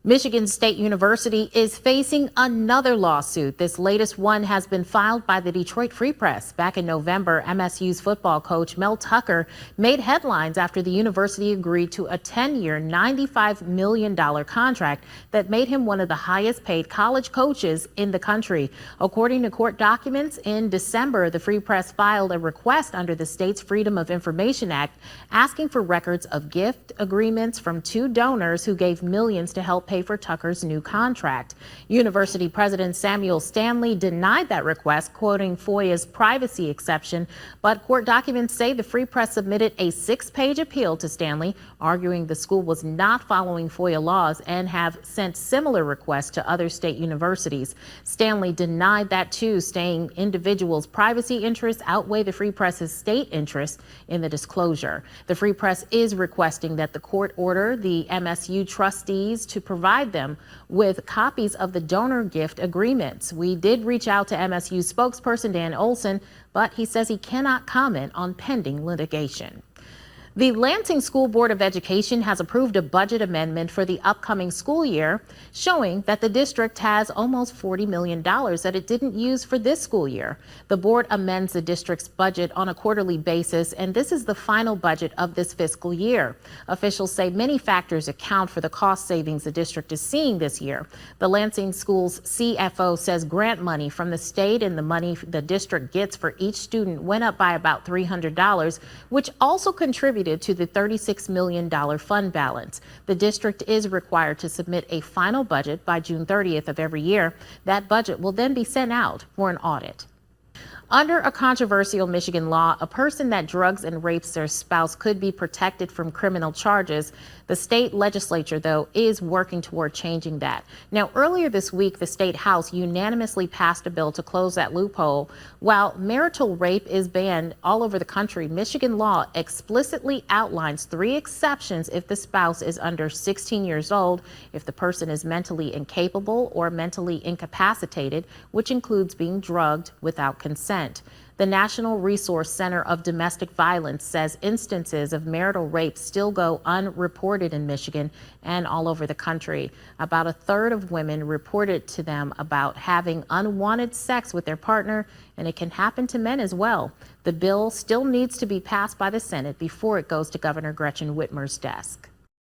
Michigan State University is facing another lawsuit. This latest one has been filed by the Detroit Free Press. Back in November, MSU's football coach Mel Tucker made headlines after the university agreed to a 10-year, $95 million contract that made him one of the highest paid college coaches in the country. According to court documents, in December, the Free Press filed a request under the state's Freedom of Information Act asking for records of gift agreements from two donors who gave millions to help pay for Tucker's new contract. University President Samuel Stanley denied that request, quoting FOIA's privacy exception, but court documents say the Free Press submitted a 6-page appeal to Stanley, arguing the school was not following FOIA laws and have sent similar requests to other state universities. Stanley denied that too, saying individuals' privacy interests outweigh the Free Press's state interest in the disclosure. The Free Press is requesting that the court order the MSU trustees to provide them with copies of the donor gift agreements. We did reach out to MSU spokesperson Dan Olson, but he says he cannot comment on pending litigation. The Lansing School Board of Education has approved a budget amendment for the upcoming school year, showing that the district has almost $40 million that it didn't use for this school year. The board amends the district's budget on a quarterly basis, and this is the final budget of this fiscal year. Officials say many factors account for the cost savings the district is seeing this year. The Lansing School's CFO says grant money from the state and the money the district gets for each student went up by about $300, which also contributed to the $36 million fund balance. The district is required to submit a final budget by June 30th of every year. That budget will then be sent out for an audit. Under a controversial Michigan law, a person that drugs and rapes their spouse could be protected from criminal charges. The state legislature, though, is working toward changing that. Now, earlier this week, the state house unanimously passed a bill to close that loophole. While marital rape is banned all over the country, Michigan law explicitly outlines 3 exceptions if the spouse is under 16 years old, if the person is mentally incapable or mentally incapacitated, which includes being drugged without consent. The National Resource Center of Domestic Violence says instances of marital rape still go unreported in Michigan and all over the country. About a third of women reported to them about having unwanted sex with their partner, and it can happen to men as well. The bill still needs to be passed by the Senate before it goes to Governor Gretchen Whitmer's desk.